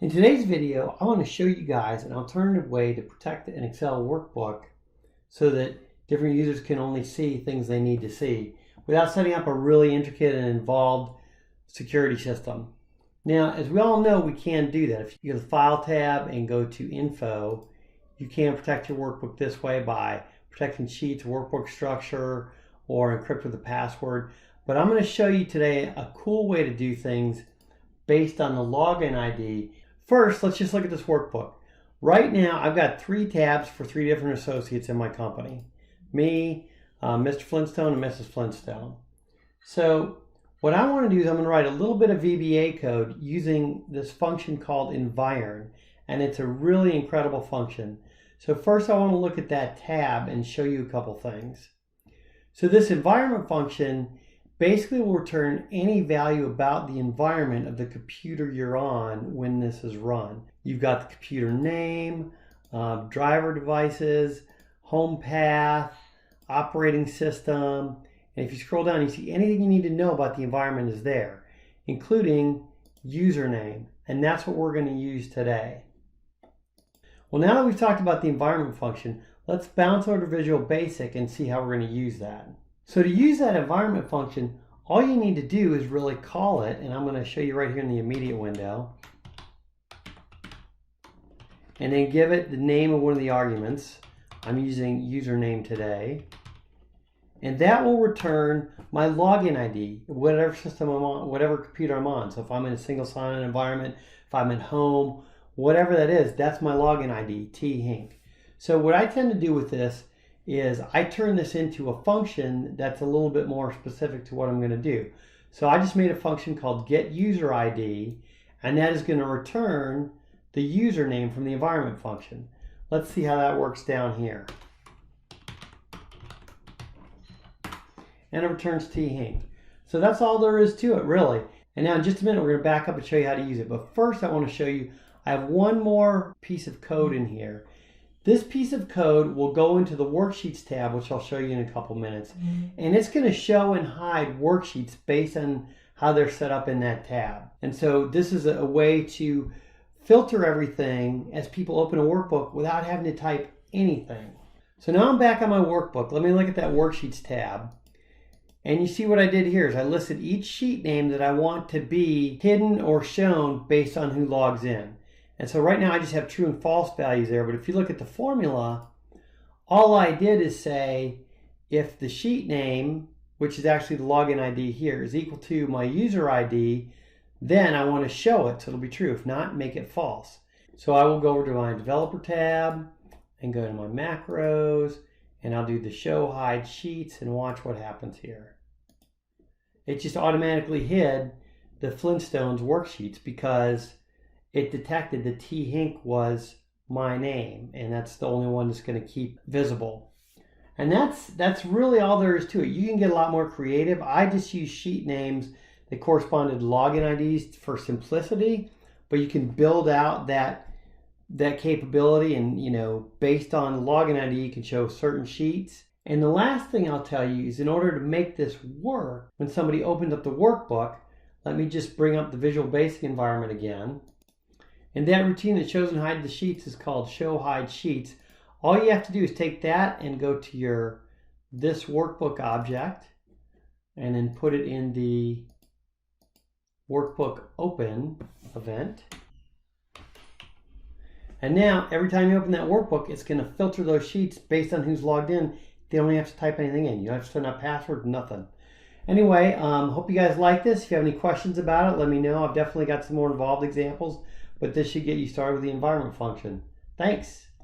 In today's video, I want to show you guys an alternative way to protect an Excel workbook so that different users can only see things they need to see without setting up a really intricate and involved security system. Now, as we all know, we can do that. If you go to the File tab and go to Info, you can protect your workbook this way by protecting sheets, workbook structure, or encrypt with a password. But I'm going to show you today a cool way to do things based on the login ID. First, let's just look at this workbook. Right now, I've got 3 tabs for 3 different associates in my company. Me, Mr. Flintstone, and Mrs. Flintstone. So what I want to do is I'm going to write a little bit of VBA code using this function called ENVIRON, and it's a really incredible function. So first I want to look at that tab and show you a couple things. So this environment function basically will return any value about the environment of the computer you're on when this is run. You've got the computer name, driver devices, home path, operating system, and if you scroll down, you see anything you need to know about the environment is there, including username, and that's what we're going to use today. Well, now that we've talked about the environment function, let's bounce over to Visual Basic and see how we're going to use that. So to use that environment function, all you need to do is really call it, and I'm going to show you right here in the immediate window, and then give it the name of one of the arguments. I'm using username today, and that will return my login ID, whatever system I'm on, whatever computer I'm on. So if I'm in a single sign-on environment, if I'm at home, whatever that is, that's my login ID, think. So what I tend to do with this is I turn this into a function that's a little bit more specific to what I'm going to do. So I just made a function called getUserID, and that is going to return the username from the environment function. Let's see how that works down here. And it returns think. So that's all there is to it, really. And now in just a minute, we're going to back up and show you how to use it. But first, I want to show you, I have one more piece of code in here. This piece of code will go into the Worksheets tab, which I'll show you in a couple minutes. And it's going to show and hide worksheets based on how they're set up in that tab. And so this is a way to filter everything as people open a workbook without having to type anything. So now I'm back on my workbook. Let me look at that Worksheets tab. And you see what I did here is I listed each sheet name that I want to be hidden or shown based on who logs in. And so right now I just have true and false values there, but if you look at the formula, all I did is say if the sheet name, which is actually the login ID here, is equal to my user ID, then I want to show it, so it'll be true. If not, make it false. So I will go over to my developer tab and go to my macros, and I'll do the show hide sheets and watch what happens here. It just automatically hid the Flintstones worksheets because it detected that think was my name, and that's the only one that's going to keep visible. And that's really all there is to it. You can get a lot more creative. I just use sheet names that corresponded to login IDs for simplicity, but you can build out that capability, and based on the login ID, you can show certain sheets. And the last thing I'll tell you is in order to make this work, when somebody opens up the workbook, let me just bring up the Visual Basic environment again. And that routine that shows and hides the sheets is called show hide sheets. All you have to do is take that and go to this workbook object and then put it in the workbook open event. And now every time you open that workbook, it's going to filter those sheets based on who's logged in. They don't have to type anything in. You don't have to send out password, nothing. Anyway, hope you guys like this. If you have any questions about it, let me know. I've definitely got some more involved examples, but this should get you started with the environment function. Thanks.